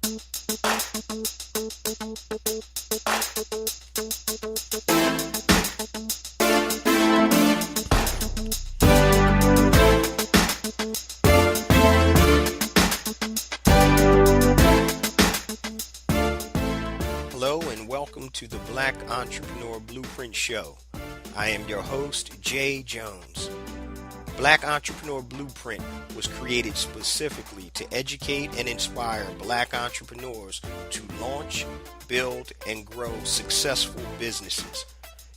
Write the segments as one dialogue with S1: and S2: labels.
S1: Hello and welcome to the Black Entrepreneur Blueprint Show. I am your host, Jay Jones. Black Entrepreneur Blueprint was created specifically to educate and inspire Black entrepreneurs to launch, build, and grow successful businesses.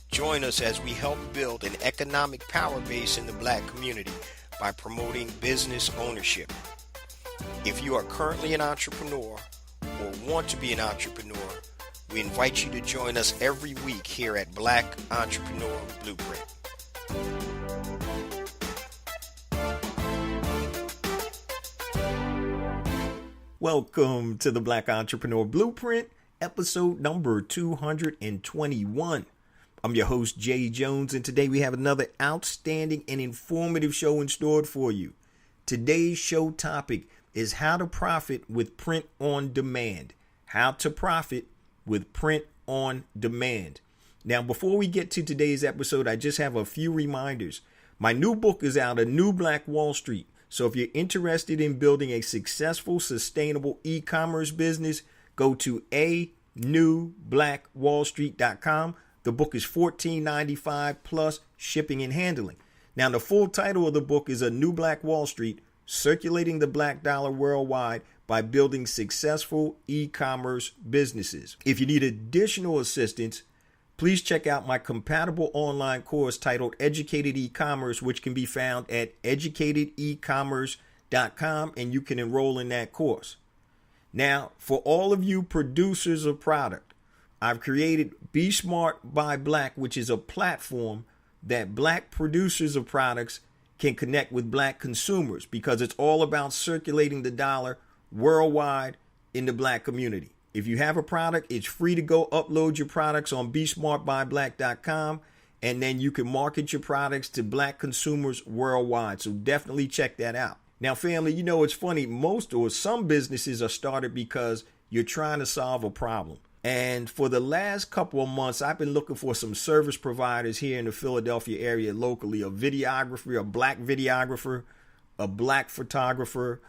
S1: Join us as we help build an economic power base in the Black community by promoting business ownership. If you are currently an entrepreneur or want to be an entrepreneur, we invite you to join us every week here at Black Entrepreneur Blueprint.
S2: Welcome to the Black Entrepreneur Blueprint, episode number 221. I'm your host, Jay Jones, and today we have another outstanding and informative show in store for you. Today's show topic is how to profit with print on demand. How to profit with print on demand. Now, before we get to today's episode, I just have a few reminders. My new book is out, A New Black Wall Street. So if you're interested in building a successful, sustainable e-commerce business, go to anewblackwallstreet.com. The book is $14.95 plus shipping and handling. Now, the full title of the book is A New Black Wall Street, Circulating the Black Dollar Worldwide by Building Successful E-Commerce Businesses. If you need additional assistance, please check out my compatible online course titled Educated E-Commerce, which can be found at educatedecommerce.com, and you can enroll in that course. Now, for all of you producers of product, I've created Be Smart by Black, which is a platform that Black producers of products can connect with Black consumers, because it's all about circulating the dollar worldwide in the Black community. If you have a product, it's free to go upload your products on besmartbyblack.com, and then you can market your products to Black consumers worldwide. So definitely check that out. Now, family, it's funny. Most or some businesses are started because you're trying to solve a problem. And for the last couple of months, I've been looking for some service providers here in the Philadelphia area locally, a videographer, a Black videographer, a Black photographer,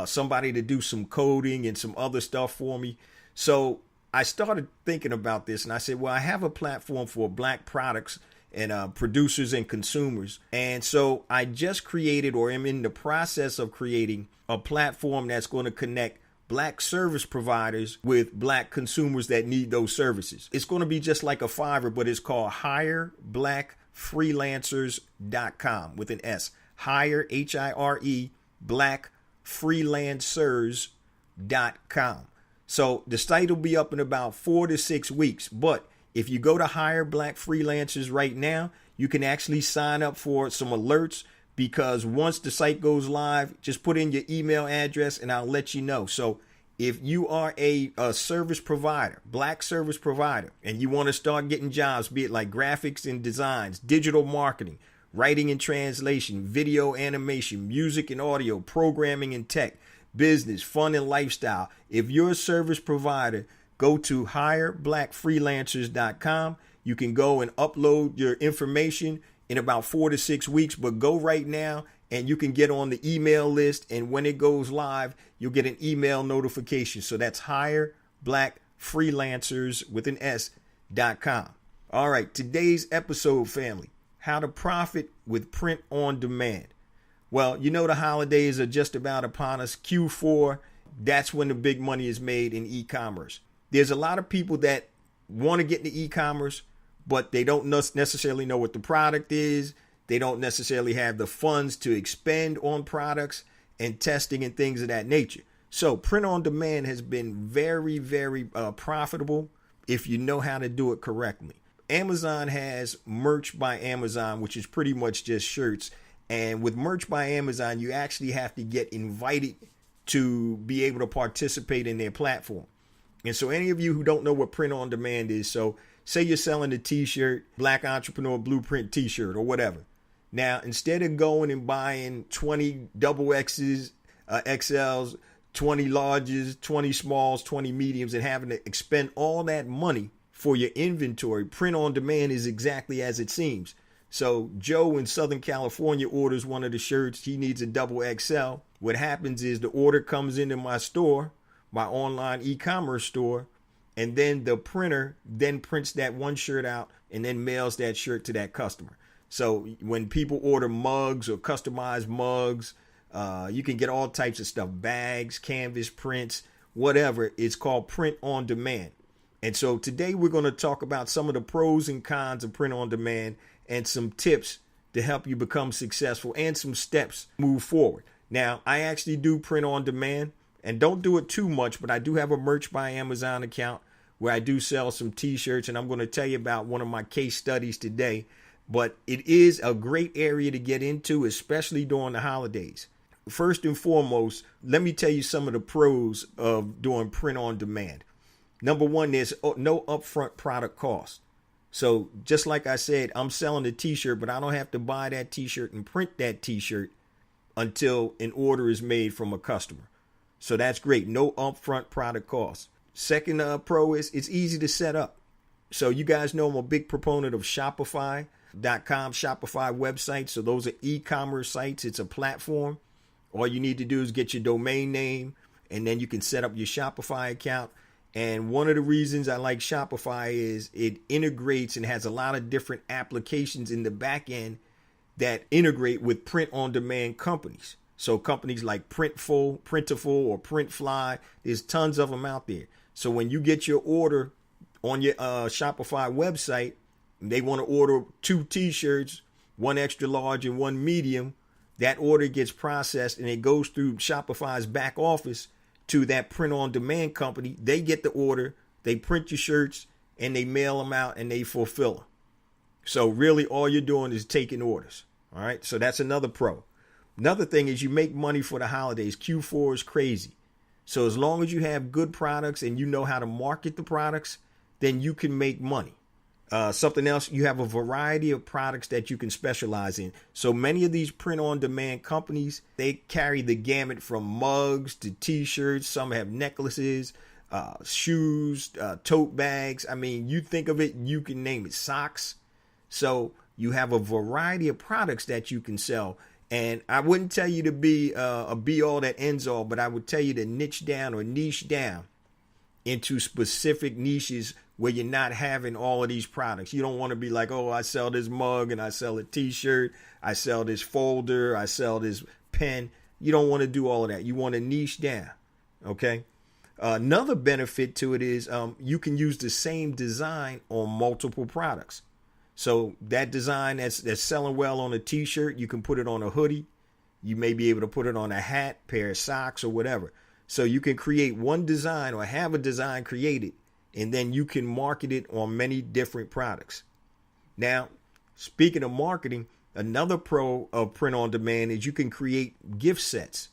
S2: somebody to do some coding and some other stuff for me. So I started thinking about this, and I said, well, I have a platform for Black products and producers and consumers. And so I just created, or am in the process of creating, a platform that's going to connect Black service providers with Black consumers that need those services. It's going to be just like a Fiverr, but it's called hireblackfreelancers.com with an S. Hire, H-I-R-E, blackfreelancers.com. So the site will be up in about 4 to 6 weeks. But if you go to Hire Black Freelancers right now, you can actually sign up for some alerts, because once the site goes live, just put in your email address and I'll let you know. So if you are a service provider, Black service provider, and you want to start getting jobs, be it like graphics and designs, digital marketing, writing and translation, video animation, music and audio, programming and tech, business, fun and lifestyle. If you're a service provider, go to hireblackfreelancers.com. You can go and upload your information in about 4 to 6 weeks, but go right now and you can get on the email list. And when it goes live, you'll get an email notification. So that's hireblackfreelancers with an S.com. All right, today's episode, family, how to profit with print on demand. Well, the holidays are just about upon us. Q4, that's when the big money is made in e-commerce. There's a lot of people that want to get into e-commerce, but they don't necessarily know what the product is. They don't necessarily have the funds to expend on products and testing and things of that nature. So print on demand has been very, very profitable if you know how to do it correctly. Amazon has Merch by Amazon, which is pretty much just shirts. And with Merch by Amazon, you actually have to get invited to be able to participate in their platform. And so any of you who don't know what print on demand is, so say you're selling a t-shirt, Black Entrepreneur Blueprint t-shirt or whatever. Now, instead of going and buying 20 double X's, XLs, 20 larges, 20 smalls, 20 mediums, and having to expend all that money for your inventory. Print on demand is exactly as it seems. So Joe in Southern California orders one of the shirts. He needs a double XL. What happens is the order comes into my store, my online e-commerce store, and then the printer then prints that one shirt out and then mails that shirt to that customer. So when people order mugs or customized mugs, you can get all types of stuff, bags, canvas prints, whatever. It's called print on demand. And so today we're going to talk about some of the pros and cons of print on demand and some tips to help you become successful and some steps move forward. Now, I actually do print on demand and don't do it too much, but I do have a Merch by Amazon account where I do sell some t-shirts, and I'm going to tell you about one of my case studies today. But it is a great area to get into, especially during the holidays. First and foremost, let me tell you some of the pros of doing print on demand. Number one, there's no upfront product cost. So just like I said, I'm selling a t-shirt, but I don't have to buy that t-shirt and print that t-shirt until an order is made from a customer. So that's great. No upfront product cost. Second pro is it's easy to set up. So you guys know I'm a big proponent of Shopify.com, Shopify website. So those are e-commerce sites. It's a platform. All you need to do is get your domain name, and then you can set up your Shopify account. And one of the reasons I like Shopify is it integrates and has a lot of different applications in the back end that integrate with print-on-demand companies. So companies like Printful or Printfly, there's tons of them out there. So when you get your order on your Shopify website, they want to order 2 t-shirts, 1 extra large and 1 medium. That order gets processed and it goes through Shopify's back office to that print-on-demand company. They get the order, they print your shirts, and they mail them out and they fulfill them. So really all you're doing is taking orders. All right, so that's another pro. Another thing is you make money for the holidays. Q4 is crazy. So as long as you have good products and you know how to market the products, then you can make money. Something else, you have a variety of products that you can specialize in. So many of these print-on-demand companies, they carry the gamut from mugs to t-shirts. Some have necklaces, shoes, tote bags. I mean, you think of it, you can name it, socks. So you have a variety of products that you can sell. And I wouldn't tell you to be a be-all that ends all, but I would tell you to niche down or niche down into specific niches where you're not having all of these products. You don't want to be like, oh, I sell this mug and I sell a t-shirt, I sell this folder, I sell this pen. You don't want to do all of that. You want to niche down, okay? Another benefit to it is you can use the same design on multiple products. So that design that's selling well on a t-shirt, you can put it on a hoodie. You may be able to put it on a hat, pair of socks, or whatever. So you can create one design or have a design created, and then you can market it on many different products. Now, speaking of marketing, another pro of print on demand is you can create gift sets.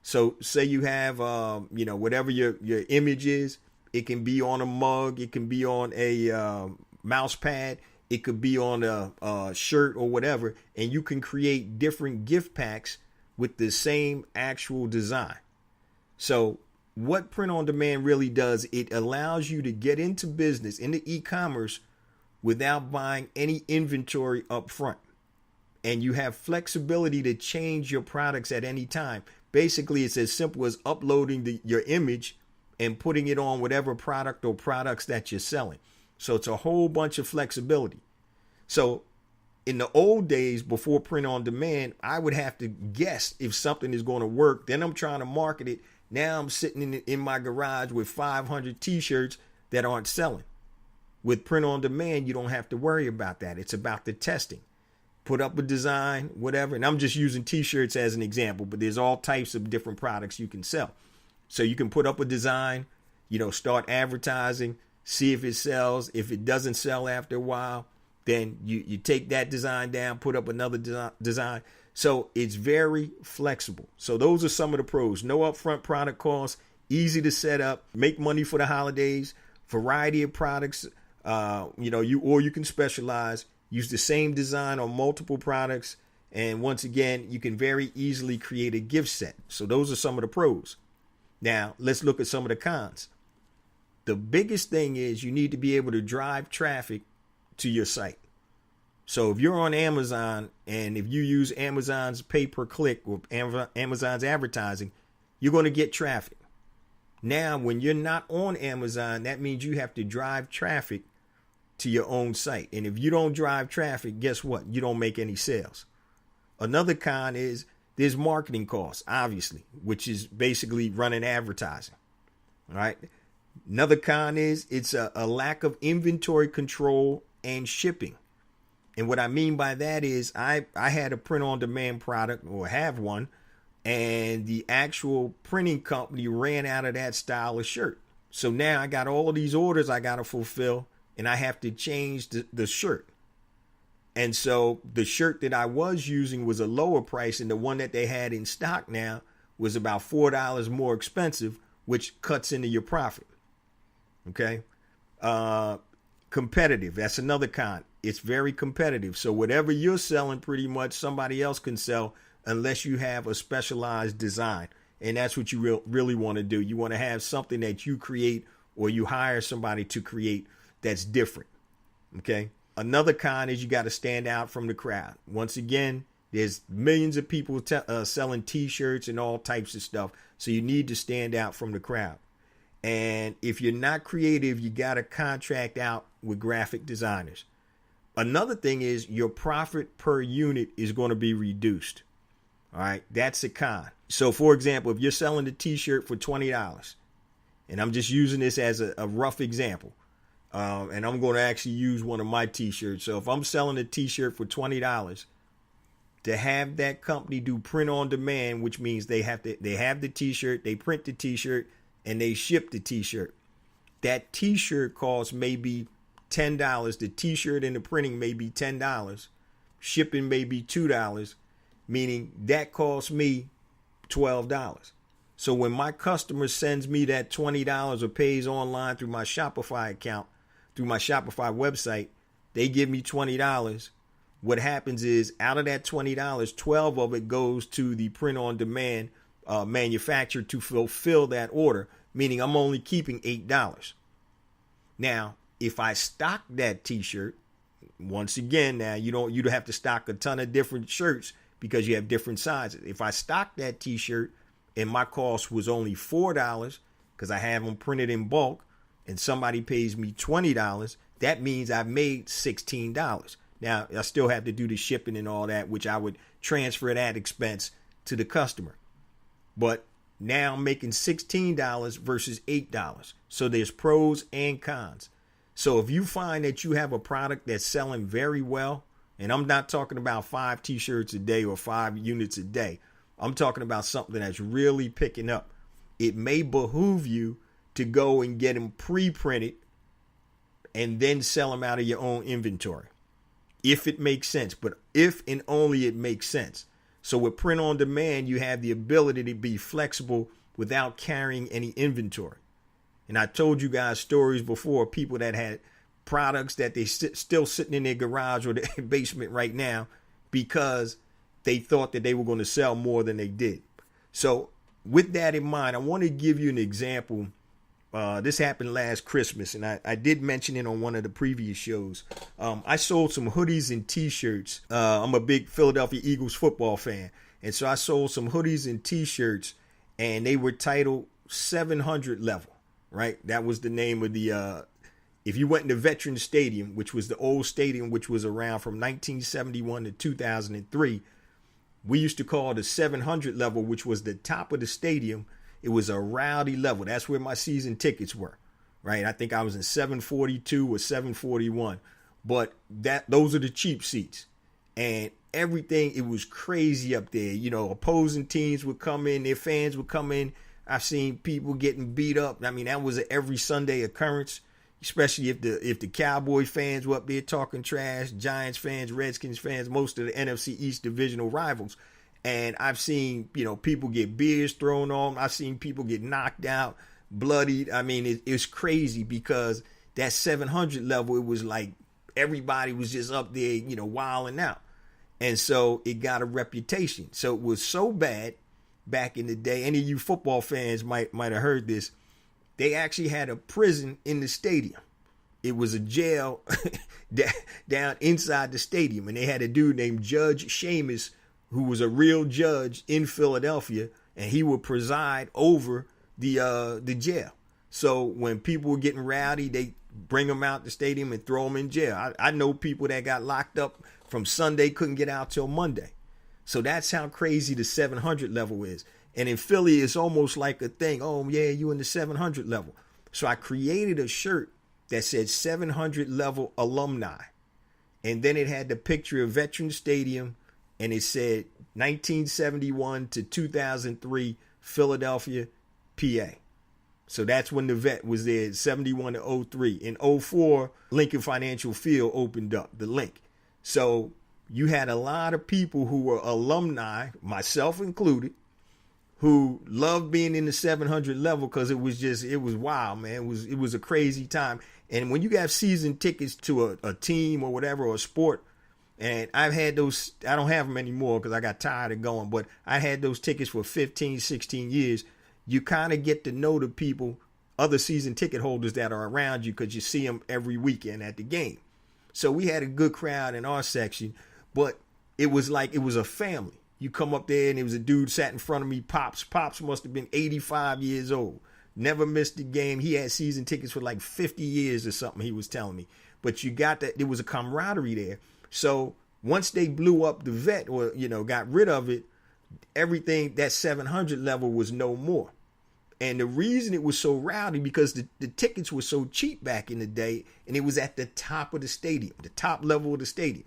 S2: So say you have, whatever your image is, it can be on a mug, it can be on a mouse pad, it could be on a shirt or whatever, and you can create different gift packs with the same actual design. So what print on demand really does, it allows you to get into business, into e-commerce, without buying any inventory up front. And you have flexibility to change your products at any time. Basically, it's as simple as uploading your image and putting it on whatever product or products that you're selling. So it's a whole bunch of flexibility. So in the old days, before print on demand, I would have to guess if something is going to work. Then I'm trying to market it. Now I'm sitting in my garage with 500 t-shirts that aren't selling. With print on demand, you don't have to worry about that. It's about the testing. Put up a design, whatever. And I'm just using t-shirts as an example, but there's all types of different products you can sell. So you can put up a design, start advertising, see if it sells. If it doesn't sell after a while, then you take that design down, put up another design. So it's very flexible. So those are some of the pros. No upfront product costs, easy to set up, make money for the holidays, variety of products. You can specialize, use the same design on multiple products. And once again, you can very easily create a gift set. So those are some of the pros. Now, let's look at some of the cons. The biggest thing is you need to be able to drive traffic to your site. So if you're on Amazon and if you use Amazon's pay-per-click or Amazon's advertising, you're going to get traffic. Now, when you're not on Amazon, that means you have to drive traffic to your own site. And if you don't drive traffic, guess what? You don't make any sales. Another con is there's marketing costs, obviously, which is basically running advertising. All right. Another con is it's a lack of inventory control and shipping. And what I mean by that is I had a print-on-demand product, or have one, and the actual printing company ran out of that style of shirt. So now I got all of these orders I got to fulfill, and I have to change the shirt. And so the shirt that I was using was a lower price, and the one that they had in stock now was about $4 more expensive, which cuts into your profit. Okay. Competitive. That's another con. It's very competitive. So whatever you're selling, pretty much somebody else can sell unless you have a specialized design. And that's what you really want to do. You want to have something that you create or you hire somebody to create that's different. Okay. Another con is you got to stand out from the crowd. Once again, there's millions of people selling T-shirts and all types of stuff. So you need to stand out from the crowd. And if you're not creative, you got to contract out with graphic designers. Another thing is your profit per unit is going to be reduced. All right. That's a con. So, for example, if you're selling a T-shirt for $20, and I'm just using this as a rough example, and I'm going to actually use one of my T-shirts. So if I'm selling a T-shirt for $20, to have that company do print on demand, which means they have the T-shirt, they print the T-shirt, and they ship the T-shirt. That T-shirt costs maybe $10. The T-shirt and the printing may be $10. Shipping may be $2, meaning that costs me $12. So when my customer sends me that $20 or pays online through my Shopify account, through my Shopify website, they give me $20. What happens is out of that $20, 12 of it goes to the print on demand manufacturer to fulfill that order, meaning I'm only keeping $8. Now, if I stock that T-shirt, once again, now you don't have to stock a ton of different shirts because you have different sizes. If I stock that T-shirt and my cost was only $4 because I have them printed in bulk and somebody pays me $20, that means I've made $16. Now, I still have to do the shipping and all that, which I would transfer that expense to the customer. But now I'm making $16 versus $8. So there's pros and cons. So if you find that you have a product that's selling very well, and I'm not talking about 5 T-shirts a day or 5 units a day, I'm talking about something that's really picking up. It may behoove you to go and get them pre-printed and then sell them out of your own inventory, if it makes sense. But if and only it makes sense. So with print on demand, you have the ability to be flexible without carrying any inventory. And I told you guys stories before, people that had products that they still sitting in their garage or their basement right now because they thought that they were going to sell more than they did. So with that in mind, I want to give you an example. This happened last Christmas, and I did mention it on one of the previous shows. I sold some hoodies and T-shirts. I'm a big Philadelphia Eagles football fan, and so I sold some hoodies and T-shirts, and they were titled 700 level, right? That was the name of the, if you went into Veterans Stadium, which was the old stadium, which was around from 1971 to 2003, we used to call it the 700 level, which was the top of the stadium. It was a rowdy level. That's where my season tickets were, right? I think I was in 742 or 741, but those are the cheap seats, and everything, it was crazy up there. You know, opposing teams would come in, their fans would come in. I've seen people getting beat up. I mean, that was an every Sunday occurrence, especially if the Cowboy fans were up there talking trash, Giants fans, Redskins fans, most of the NFC East divisional rivals. And I've seen, people get beers thrown on them. I've seen people get knocked out, bloodied. I mean, it's crazy because that 700 level, it was like everybody was just up there, wilding out. And so it got a reputation. So it was so bad back in the day. Any of you football fans might have heard this. They actually had a prison in the stadium. It was a jail down inside the stadium, and they had a dude named Judge Seamus, who was a real judge in Philadelphia, and he would preside over the jail. So when people were getting rowdy, they bring them out the stadium and throw them in jail. I know people that got locked up from Sunday, couldn't get out till Monday. So that's how crazy the 700 level is. And in Philly, it's almost like a thing. Oh, yeah, you in the 700 level. So I created a shirt that said 700 level alumni. And then it had the picture of Veterans Stadium, and it said 1971 to 2003 Philadelphia, PA. So that's when the vet was there, 71 to 03. In 04, Lincoln Financial Field opened up, the link. So you had a lot of people who were alumni, myself included, who loved being in the 700 level because it was wild, man. It was a crazy time. And when you have season tickets to a team or whatever, or a sport, and I've had those, I don't have them anymore because I got tired of going, but I had those tickets for 15, 16 years. You kind of get to know the people, other season ticket holders that are around you, because you see them every weekend at the game. So we had a good crowd in our section, but it was like it was a family. You come up there and there was a dude sat in front of me, Pops. Pops must have been 85 years old. Never missed a game. He had season tickets for like 50 years or something, he was telling me. But you got that, there was a camaraderie there. So once they blew up the vet, or, got rid of it, everything, that 700 level was no more. And the reason it was so rowdy, because the tickets were so cheap back in the day, and it was at the top of the stadium, the top level of the stadium,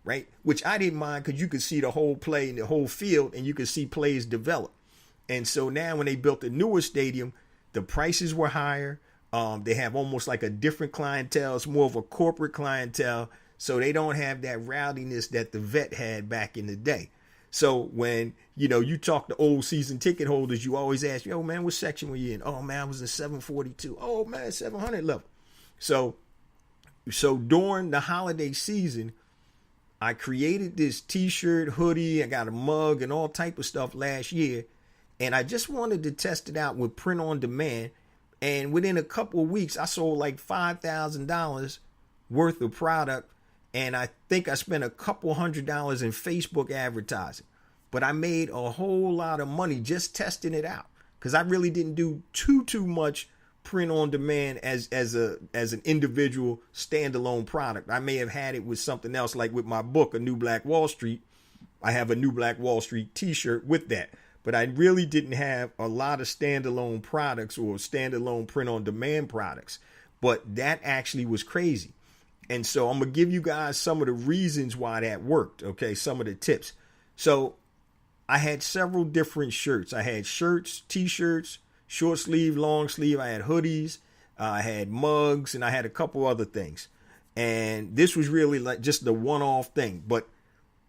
S2: right? Which I didn't mind, because you could see the whole play and the whole field, and you could see plays develop. And so now when they built the newer stadium, the prices were higher. They have almost like a different clientele. It's more of a corporate clientele. So they don't have that rowdiness that the vet had back in the day. So when, you talk to old season ticket holders, you always ask, yo, man, what section were you in? Oh, man, I was in 742. Oh, man, 700 level. So during the holiday season, I created this T-shirt, hoodie. I got a mug and all type of stuff last year. And I just wanted to test it out with print on demand. And within a couple of weeks, I sold like $5,000 worth of product. And I think I spent a couple $100 in Facebook advertising. But I made a whole lot of money just testing it out, because I really didn't do too much print on demand as an individual standalone product. I may have had it with something else, like with my book, A New Black Wall Street. I have a New Black Wall Street t-shirt with that. But I really didn't have a lot of standalone products or standalone print on demand products. But that actually was crazy. And so I'm going to give you guys some of the reasons why that worked. Okay, some of the tips. So I had several different shirts. I had shirts, t-shirts, short sleeve, long sleeve. I had hoodies, I had mugs, and I had a couple other things. And this was really like just the one-off thing. But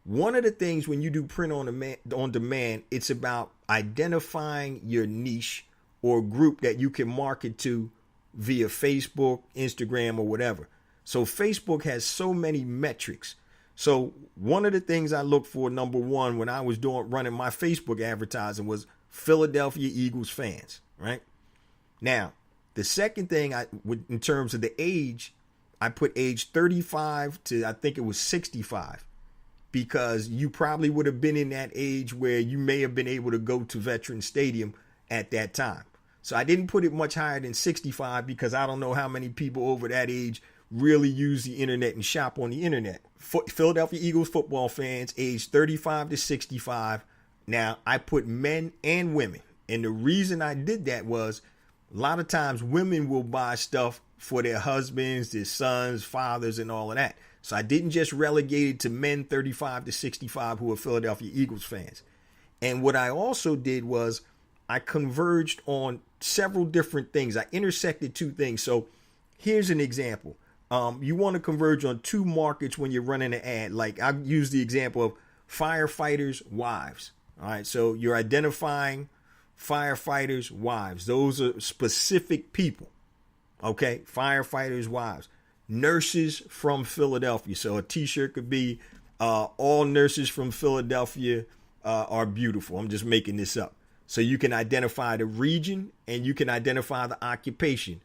S2: one of the things when you do print on demand, it's about identifying your niche or group that you can market to via Facebook, Instagram, or whatever. So Facebook has so many metrics. So one of the things I looked for, number one, when I was running my Facebook advertising, was Philadelphia Eagles fans, right? Now, the second thing in terms of the age, I put age 35 to, I think it was 65. Because you probably would have been in that age where you may have been able to go to Veterans Stadium at that time. So I didn't put it much higher than 65, because I don't know how many people over that age really use the internet and shop on the internet. Philadelphia Eagles football fans aged 35 to 65. Now, I put men and women. And the reason I did that was a lot of times women will buy stuff for their husbands, their sons, fathers, and all of that. So I didn't just relegate it to men 35 to 65 who are Philadelphia Eagles fans. And what I also did was I converged on several different things. I intersected two things. So here's an example. You want to converge on two markets when you're running an ad. Like I use the example of firefighters' wives. All right. So you're identifying firefighters' wives. Those are specific people. Okay. Firefighters' wives. Nurses from Philadelphia. So a t-shirt could be all nurses from Philadelphia are beautiful. I'm just making this up. So you can identify the region and you can identify the occupation.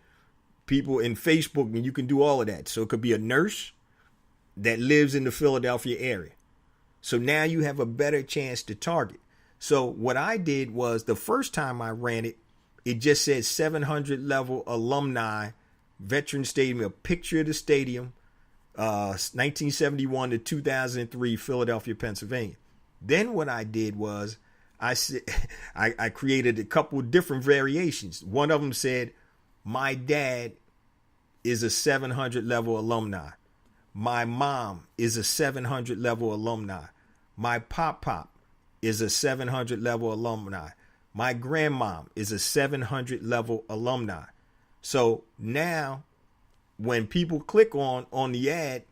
S2: People in Facebook, and you can do all of that. So it could be a nurse that lives in the Philadelphia area. So now you have a better chance to target. So what I did was the first time I ran it, it just said 700 level alumni, Veteran Stadium, a picture of the stadium, 1971 to 2003, Philadelphia, Pennsylvania. Then what I did was I created a couple of different variations. One of them said, my dad is a 700 level alumni. My mom is a 700 level alumni. My pop is a 700 level alumni. My grandmom is a 700 level alumni. So now when people click on the ad,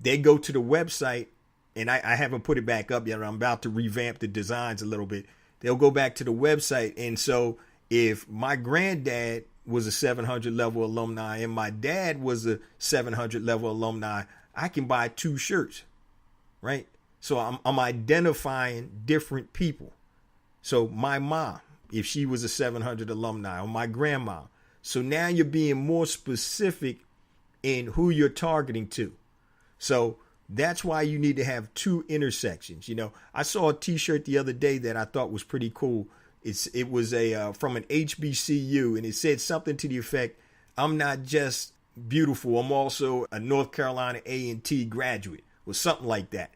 S2: they go to the website, and I haven't put it back up yet. I'm about to revamp the designs a little bit. They'll go back to the website. And so if my granddad was a 700 level alumni and my dad was a 700 level alumni, I can buy 2 shirts, right? So I'm identifying different people. So my mom, if she was a 700 alumni, or my grandma. So now you're being more specific in who you're targeting to. So that's why you need to have 2 intersections. You know, I saw a t-shirt the other day that I thought was pretty cool. It was from an HBCU, and it said something to the effect, I'm not just beautiful, I'm also a North Carolina A&T graduate, or something like that.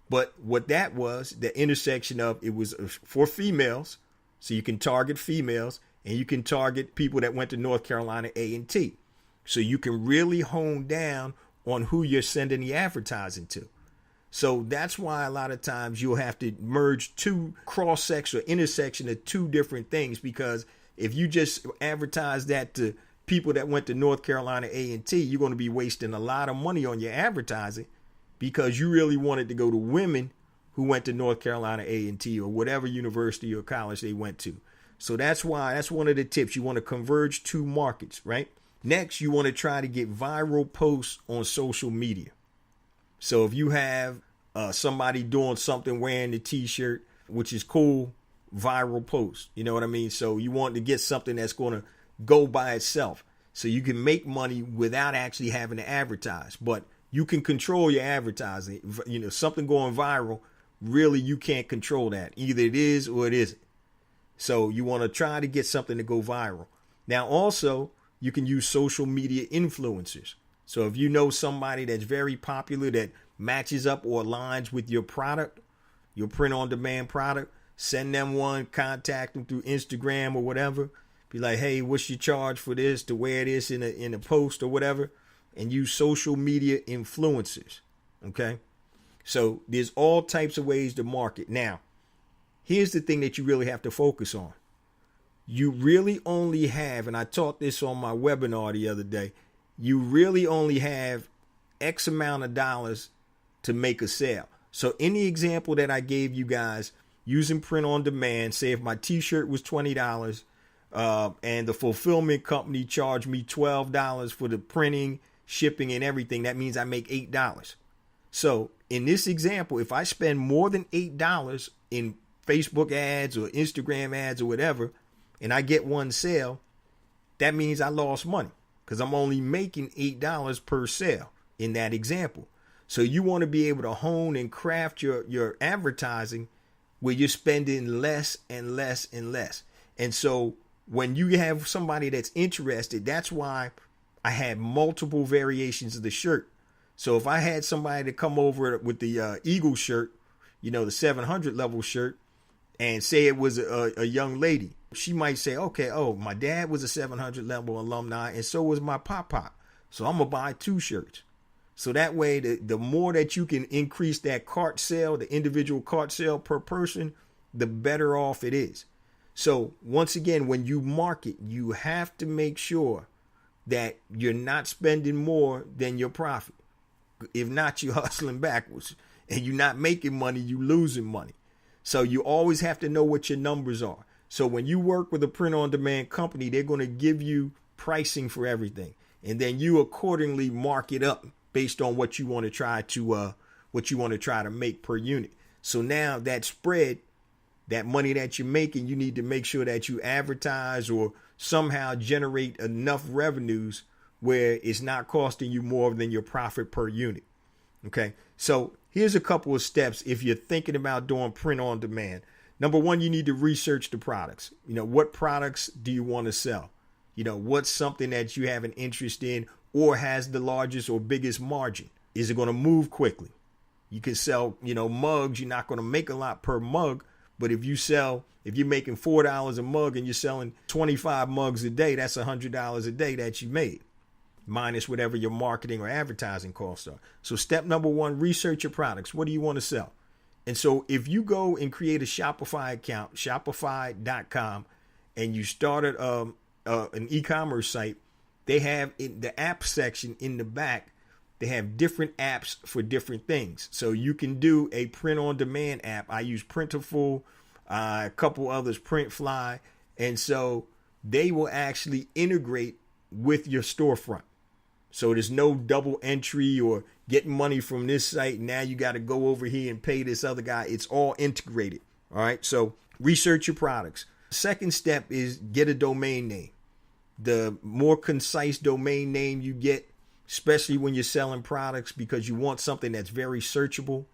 S2: But what that was, the intersection of, it was for females, so you can target females, and you can target people that went to North Carolina A&T. So you can really hone down on who you're sending the advertising to. So that's why a lot of times you'll have to merge 2 cross-section or intersection of 2 different things, because if you just advertise that to people that went to North Carolina A&T, you're going to be wasting a lot of money on your advertising, because you really wanted to go to women who went to North Carolina A&T or whatever university or college they went to. So that's why, that's one of the tips. You want to converge 2 markets, right? Next, you want to try to get viral posts on social media. So if you have somebody doing something wearing the t-shirt, which is cool, viral post, you know what I mean? So you want to get something that's going to go by itself, so you can make money without actually having to advertise. But you can control your advertising. You know, something going viral, really you can't control that. Either it is or it isn't. So you want to try to get something to go viral. Now also, you can use social media influencers. So if you know somebody that's very popular that matches up or aligns with your product, your print-on-demand product, send them one, contact them through Instagram or whatever. Be like, hey, what's your charge for this, to wear this in a post or whatever? And use social media influencers, okay? So there's all types of ways to market. Now, here's the thing that you really have to focus on. You really only have, and I taught this on my webinar the other day, you really only have X amount of dollars to make a sale. So in the example that I gave you guys, using print on demand, say if my t-shirt was $20 and the fulfillment company charged me $12 for the printing, shipping, and everything, that means I make $8. So in this example, if I spend more than $8 in Facebook ads or Instagram ads or whatever, and I get one sale, that means I lost money, because I'm only making $8 per sale in that example. So you want to be able to hone and craft your advertising where you're spending less and less and less. And so when you have somebody that's interested, that's why I had multiple variations of the shirt. So if I had somebody to come over with the Eagle shirt, you know, the 700 level shirt, and say it was a young lady, she might say, okay, oh, my dad was a 700 level alumni, and so was my pop. So I'm going to buy 2 shirts. So that way, the more that you can increase that cart sale, the individual cart sale per person, the better off it is. So once again, when you market, you have to make sure that you're not spending more than your profit. If not, you're hustling backwards, and you're not making money, you're losing money. So you always have to know what your numbers are. So when you work with a print-on-demand company, they're going to give you pricing for everything, and then you accordingly mark it up based on what you want to try to make per unit. So now that spread that money that you're making, you need to make sure that you advertise or somehow generate enough revenues where it's not costing you more than your profit per unit. Okay, so here's a couple of steps if you're thinking about doing print on demand. Number one, you need to research the products. What products do you want to sell? What's something that you have an interest in or has the largest or biggest margin? Is it going to move quickly? You can sell, mugs. You're not going to make a lot per mug, but if you're making $4 a mug and you're selling 25 mugs a day, that's $100 a day that you made, minus whatever your marketing or advertising costs are. So step number one, research your products. What do you want to sell? And so if you go and create a Shopify account, shopify.com, and you started an e-commerce site, they have in the app section in the back, they have different apps for different things. So you can do a print on demand app. I use Printful, a couple others, Printfly. And so they will actually integrate with your storefront. So there's no double entry or getting money from this site. Now you got to go over here and pay this other guy. It's all integrated. All right. So research your products. Second step is get a domain name. The more concise domain name you get, especially when you're selling products, because you want something that's very searchable.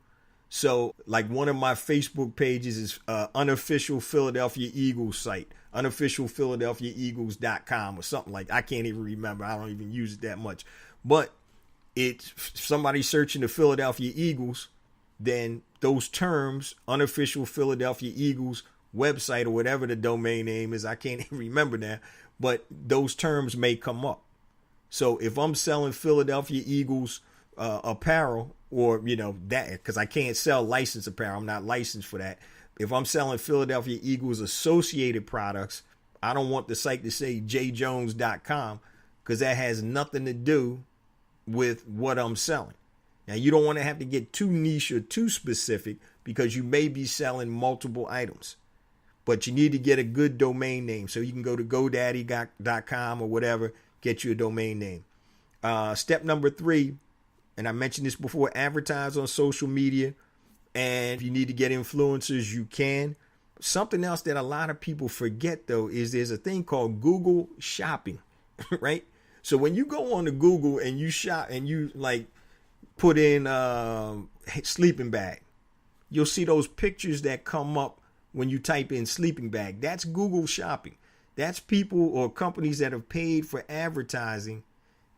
S2: So like one of my Facebook pages is unofficial Philadelphia Eagles site, unofficialphiladelphiaeagles.com or something like that. I can't even remember. I don't even use it that much. But it's somebody searching the Philadelphia Eagles, then those terms, unofficial Philadelphia Eagles website or whatever the domain name is, I can't even remember now, but those terms may come up. So if I'm selling Philadelphia Eagles apparel, or that, because I can't sell licensed apparel, I'm not licensed for that. If I'm selling Philadelphia Eagles associated products, I don't want the site to say jjones.com, because that has nothing to do with what I'm selling. Now, you don't want to have to get too niche or too specific, because you may be selling multiple items, but you need to get a good domain name. So you can go to godaddy.com or whatever, get you a domain name. Step number 3, and I mentioned this before, advertise on social media. And if you need to get influencers, you can. Something else that a lot of people forget, though, is there's a thing called Google Shopping, right? So when you go on to Google and you shop and you like put in sleeping bag, you'll see those pictures that come up when you type in sleeping bag. That's Google Shopping. That's people or companies that have paid for advertising,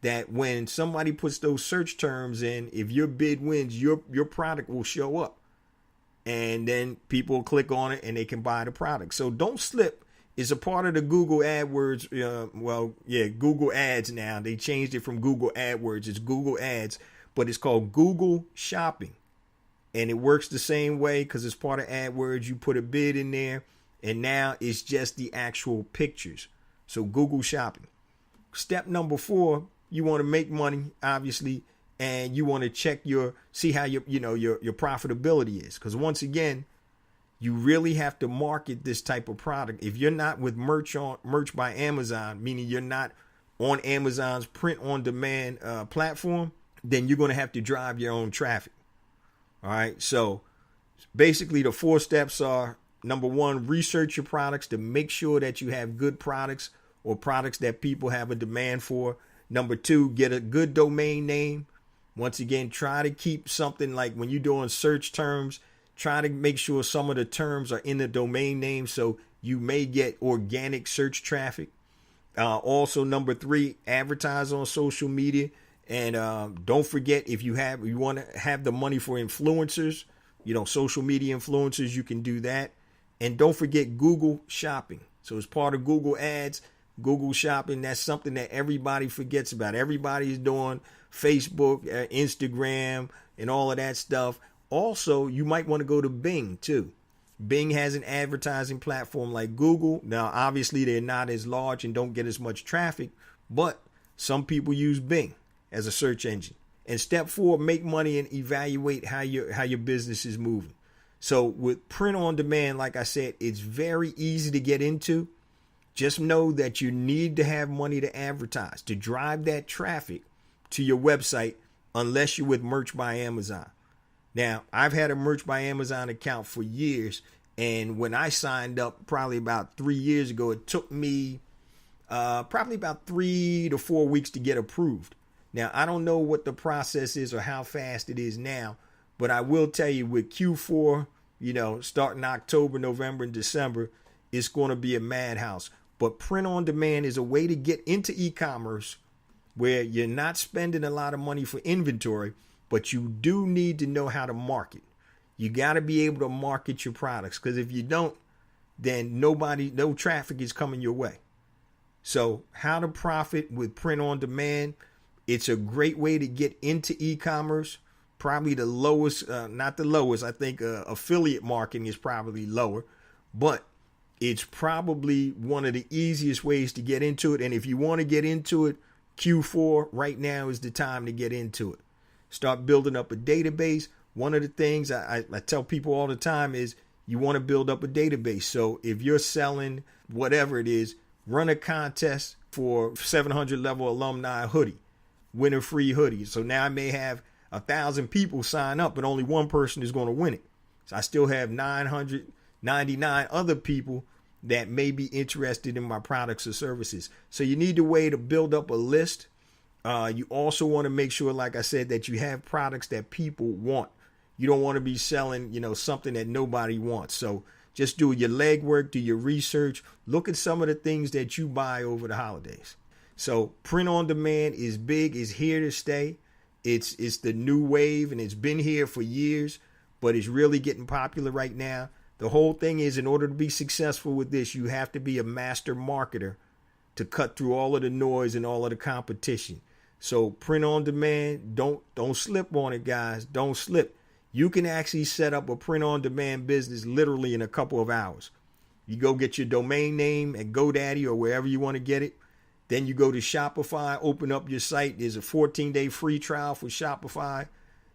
S2: that when somebody puts those search terms in, if your bid wins, your product will show up. And then people click on it and they can buy the product. So don't slip. It's a part of the Google AdWords. Google Ads now. They changed it from Google AdWords. It's Google Ads, but it's called Google Shopping. And it works the same way because it's part of AdWords. You put a bid in there and now it's just the actual pictures. So Google Shopping. Step number 4, you want to make money, obviously, and you want to see how your profitability is. Because once again, you really have to market this type of product. If you're not with merch by Amazon, meaning you're not on Amazon's print on demand platform, then you're going to have to drive your own traffic. All right. So basically the 4 steps are: number 1, research your products to make sure that you have good products or products that people have a demand for. Number 2, get a good domain name. Once again, try to keep something like when you're doing search terms, try to make sure some of the terms are in the domain name so you may get organic search traffic. Also, number 3, advertise on social media. And don't forget, if you want to have the money for influencers, social media influencers, you can do that. And don't forget Google Shopping. So as part of Google Ads, Google Shopping, that's something that everybody forgets about. Everybody's doing Facebook, Instagram, and all of that stuff. Also, you might want to go to Bing too. Bing has an advertising platform like Google. Now, obviously, they're not as large and don't get as much traffic, but some people use Bing as a search engine. And step 4, make money and evaluate how your business is moving. So with print on demand, like I said, it's very easy to get into. Just know that you need to have money to advertise, to drive that traffic to your website, unless you're with Merch by Amazon. Now, I've had a Merch by Amazon account for years, And when I signed up probably about 3 years ago, it took me probably about 3 to 4 weeks to get approved. Now, I don't know what the process is or how fast it is now, but I will tell you with Q4, starting October, November, and December, it's going to be a madhouse. But print on demand is a way to get into e-commerce where you're not spending a lot of money for inventory, but you do need to know how to market. You got to be able to market your products, because if you don't, then no traffic is coming your way. So how to profit with print on demand. It's a great way to get into e-commerce. Probably the lowest, not the lowest. I think affiliate marketing is probably lower, but it's probably one of the easiest ways to get into it. And if you want to get into it, Q4 right now is the time to get into it. Start building up a database. One of the things I tell people all the time is you want to build up a database. So if you're selling whatever it is, run a contest for 700 level alumni hoodie, win a free hoodie. So now I may have 1,000 people sign up, but only one person is going to win it. So I still have 999 other people that may be interested in my products or services. So you need a way to build up a list. You also want to make sure, like I said, that you have products that people want. You don't want to be selling, something that nobody wants. So just do your legwork, do your research, look at some of the things that you buy over the holidays. So print on demand is big, is here to stay. It's the new wave, and it's been here for years, but it's really getting popular right now. The whole thing is, in order to be successful with this, you have to be a master marketer to cut through all of the noise and all of the competition. So print on demand, don't slip on it, guys. Don't slip. You can actually set up a print on demand business literally in a couple of hours. You go get your domain name at GoDaddy or wherever you want to get it. Then you go to Shopify, open up your site. There's a 14-day free trial for Shopify.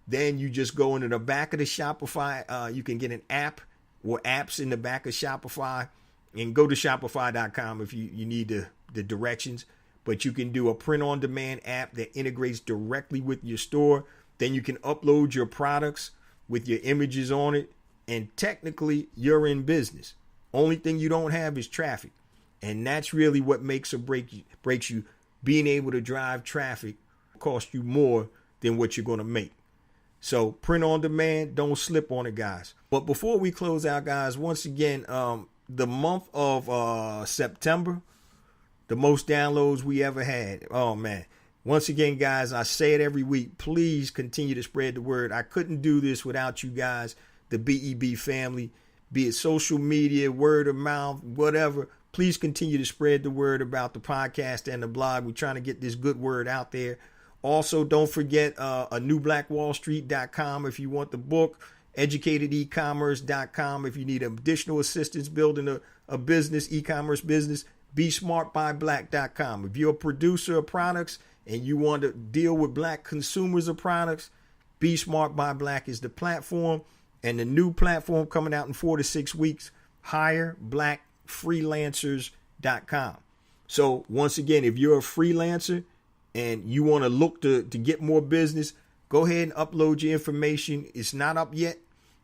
S2: Then you just go into the back of the Shopify. You can get an app or apps in the back of Shopify, and go to Shopify.com if you need the directions. But you can do a print on demand app that integrates directly with your store. Then you can upload your products with your images on it, and technically you're in business. Only thing you don't have is traffic. And that's really what makes or breaks you. Being able to drive traffic costs you more than what you're going to make. So print on demand, don't slip on it, guys. But before we close out, guys, once again, the month of September, the most downloads we ever had. Oh, man. Once again, guys, I say it every week. Please continue to spread the word. I couldn't do this without you guys, the BEB family, be it social media, word of mouth, whatever. Please continue to spread the word about the podcast and the blog. We're trying to get this good word out there. Also, don't forget a newblackwallstreet.com if you want the book, educatedecommerce.com if you need additional assistance building a business, e-commerce business, besmartbyblack.com. If you're a producer of products and you want to deal with black consumers of products, Be Smart by Black is the platform. And the new platform coming out in 4 to 6 weeks, hireblackfreelancers.com. So once again, if you're a freelancer and you want to look to get more business, go ahead and upload your information. It's not up yet,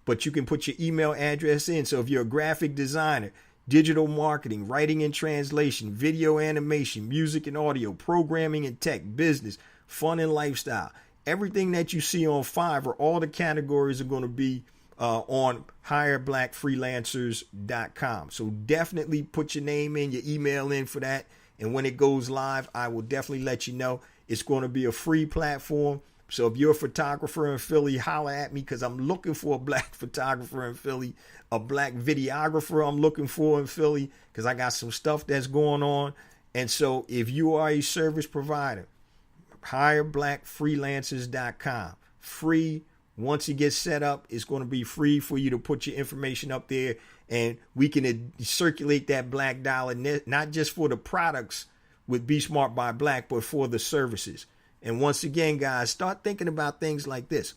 S2: but you can put your email address in. So if you're a graphic designer, digital marketing, writing and translation, video animation, music and audio, programming and tech, business, fun and lifestyle, everything that you see on Fiverr, all the categories are going to be on hireblackfreelancers.com. So definitely put your name in, your email in for that. And when it goes live, I will definitely let you know. It's going to be a free platform. So if you're a photographer in Philly, holler at me, because I'm looking for a black photographer in Philly, a black videographer I'm looking for in Philly, because I got some stuff that's going on. And so if you are a service provider, hireblackfreelancers.com. Free. Once it gets set up, it's going to be free for you to put your information up there, and we can circulate that black dollar, not just for the products with Be Smart by Black, but for the services. And once again, guys, start thinking about things like this.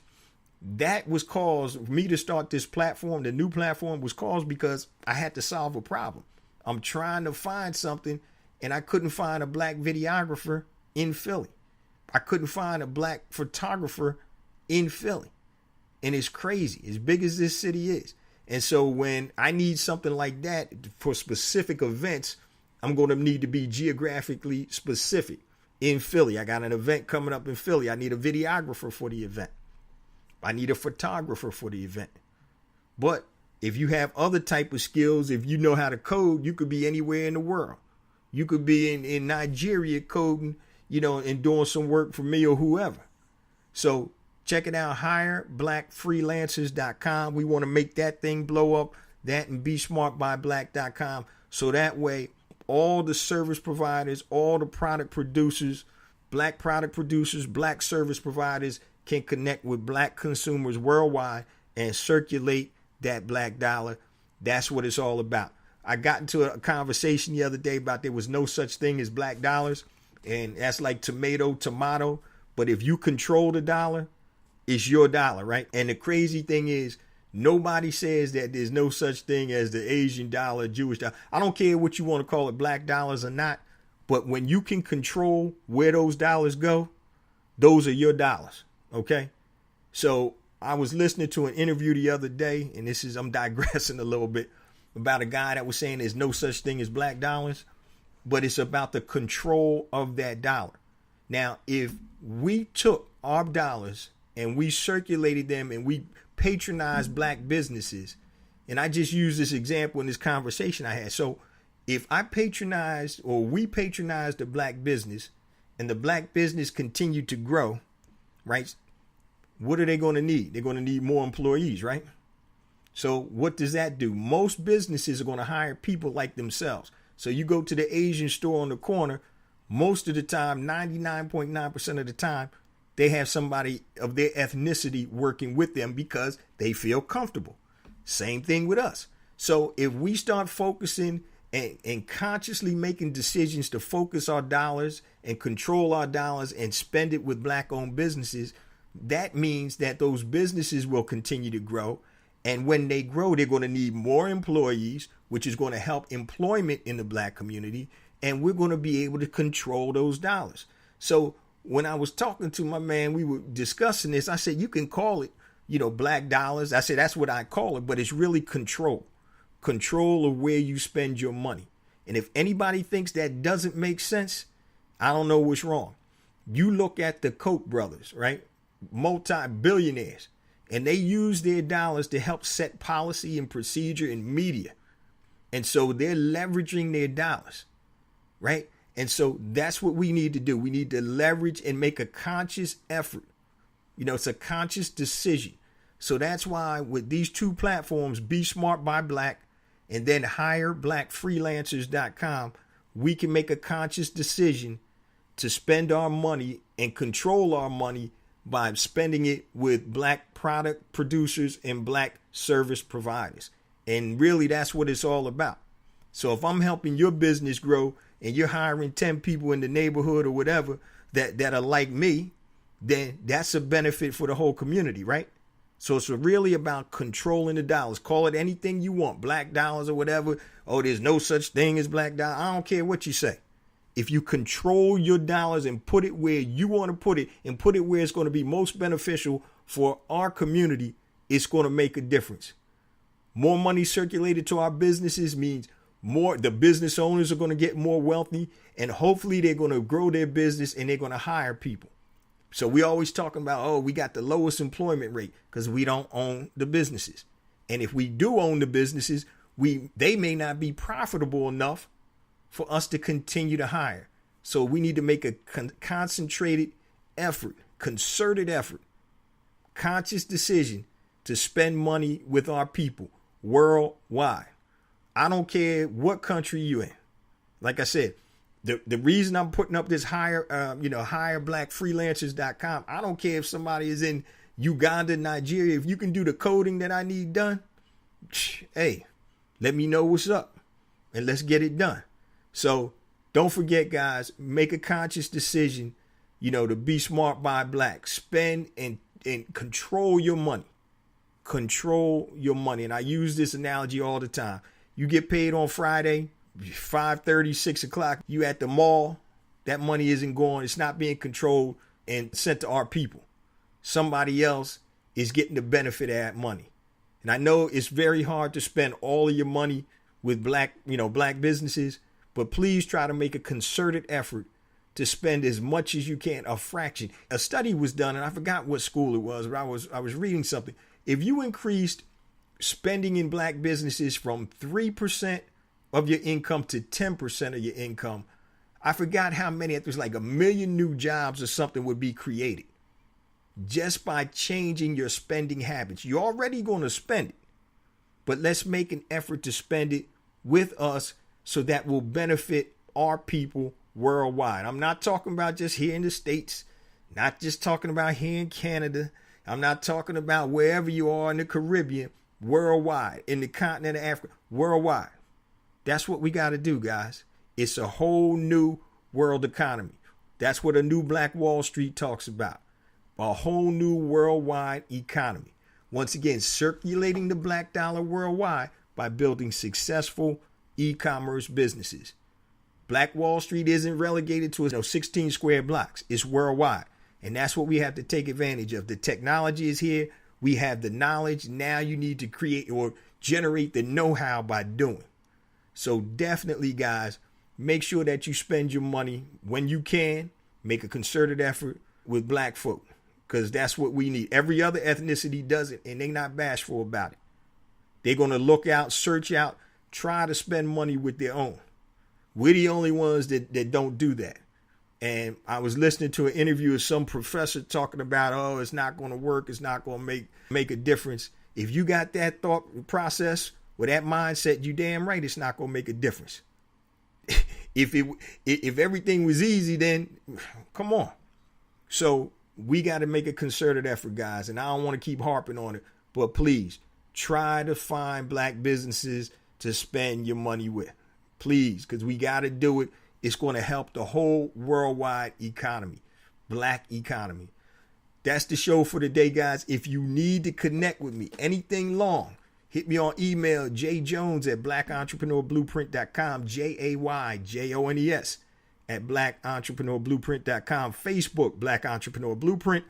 S2: That was caused, me to start this platform, the new platform was caused because I had to solve a problem. I'm trying to find something, and I couldn't find a black videographer in Philly. I couldn't find a black photographer in Philly. And it's crazy, as big as this city is. And so when I need something like that for specific events, I'm going to need to be geographically specific. In Philly, I got an event coming up in Philly. I need a videographer for the event. I need a photographer for the event. But if you have other type of skills, if you know how to code, you could be anywhere in the world. You could be in Nigeria coding, and doing some work for me or whoever. So check it out, hireblackfreelancers.com. We want to make that thing blow up, that and besmartbyblack.com. So that way, all the service providers, all the product producers, black product producers, black service providers can connect with black consumers worldwide and circulate that black dollar. That's what it's all about. I got into a conversation the other day about there was no such thing as black dollars. And that's like tomato. But if you control the dollar, it's your dollar, right? And the crazy thing is, nobody says that there's no such thing as the Asian dollar, Jewish dollar. I don't care what you want to call it, black dollars or not. But when you can control where those dollars go, those are your dollars. Okay. So I was listening to an interview the other day, and I'm digressing a little bit, about a guy that was saying there's no such thing as black dollars, but it's about the control of that dollar. Now, if we took our dollars and we circulated them and we patronized black businesses, and I just used this example in this conversation I had. So if I patronized, or we patronized the black business, and the black business continued to grow, right? What are they going to need? They're going to need more employees, right? So what does that do? Most businesses are going to hire people like themselves. So you go to the Asian store on the corner, most of the time, 99.9% of the time, they have somebody of their ethnicity working with them because they feel comfortable. Same thing with us. So if we start focusing and consciously making decisions to focus our dollars and control our dollars and spend it with black-owned businesses, that means that those businesses will continue to grow. And when they grow, they're going to need more employees, which is going to help employment in the black community. And we're going to be able to control those dollars. So when I was talking to my man, we were discussing this. I said, you can call it, black dollars. I said, that's what I call it. But it's really control of where you spend your money. And if anybody thinks that doesn't make sense, I don't know what's wrong. You look at the Koch brothers, right? Multi-billionaires. And they use their dollars to help set policy and procedure in media. And so they're leveraging their dollars, right? And so that's what we need to do. We need to leverage and make a conscious effort. It's a conscious decision. So that's why with these two platforms, Be Smart by Black and then hireblackfreelancers.com, we can make a conscious decision to spend our money and control our money by spending it with black product producers and black service providers. And really, that's what it's all about. So if I'm helping your business grow and you're hiring 10 people in the neighborhood or whatever that are like me, then that's a benefit for the whole community, right? So it's really about controlling the dollars. Call it anything you want, black dollars or whatever. Oh, there's no such thing as black dollars. I don't care what you say. If you control your dollars and put it where you want to put it and put it where it's going to be most beneficial for our community, it's going to make a difference. More money circulated to our businesses means the business owners are going to get more wealthy, and hopefully they're going to grow their business and they're going to hire people. So we always talking about, we got the lowest employment rate because we don't own the businesses. And if we do own the businesses, they may not be profitable enough for us to continue to hire. So we need to make a concentrated effort, concerted effort, conscious decision to spend money with our people worldwide. I don't care what country you're in. Like I said, the reason I'm putting up this hireblackfreelancers.com, I don't care if somebody is in Uganda, Nigeria. If you can do the coding that I need done, hey, let me know what's up and let's get it done. So don't forget, guys, make a conscious decision, to be smart by black. Spend and control your money. Control your money. And I use this analogy all the time. You get paid on Friday, 5:30, 6 o'clock. You at the mall. That money isn't going. It's not being controlled and sent to our people. Somebody else is getting the benefit of that money. And I know it's very hard to spend all of your money with black businesses, but please try to make a concerted effort to spend as much as you can, a fraction. A study was done, and I forgot what school it was, but I was reading something. If you increased spending in black businesses from 3% of your income to 10% of your income, I forgot how many, it was like 1 million new jobs or something would be created just by changing your spending habits. You're already going to spend it, but let's make an effort to spend it with us so that will benefit our people worldwide. I'm not talking about just here in the States, not just talking about here in Canada. I'm not talking about wherever you are in the Caribbean, worldwide, in the continent of Africa, worldwide. That's what we got to do, guys. It's a whole new world economy. That's what a new Black Wall Street talks about. A whole new worldwide economy. Once again, circulating the black dollar worldwide by building successful e-commerce businesses. Black Wall Street isn't relegated to 16 square blocks. It's worldwide. And that's what we have to take advantage of. The technology is here. We have the knowledge. Now you need to create or generate the know-how by doing. So definitely, guys, make sure that you spend your money when you can. Make a concerted effort with black folk, because that's what we need. Every other ethnicity does it, and they're not bashful about it. They're going to look out, search out, try to spend money with their own. We're the only ones that don't do that. And I was listening to an interview of some professor talking about, oh, it's not going to work. It's not going to make a difference. If you got that thought process or that mindset, you damn right it's not going to make a difference. If everything was easy, then come on. So we got to make a concerted effort, guys. And I don't want to keep harping on it, but please try to find black businesses to spend your money with. Please, because we got to do it. It's going to help the whole worldwide economy, black economy. That's the show for today, guys. If you need to connect with me, anything long, hit me on email, jjones@blackentrepreneurblueprint.com, JAYJONES @blackentrepreneurblueprint.com, Facebook, Black Entrepreneur Blueprint,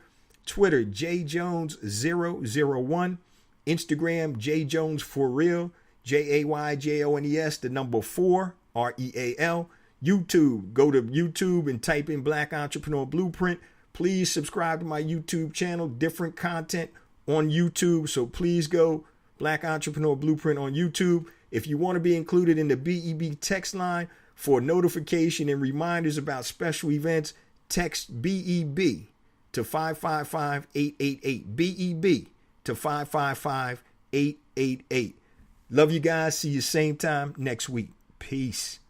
S2: Twitter, jjones001, Instagram, jjones4real, JAYJONES, the number 4, REAL. YouTube, go to YouTube and type in Black Entrepreneur Blueprint. Please subscribe to my YouTube channel, different content on YouTube. So please go Black Entrepreneur Blueprint on YouTube. If you want to be included in the BEB text line for notification and reminders about special events, text BEB to 555-888. BEB to 555-888. Love you guys. See you same time next week. Peace.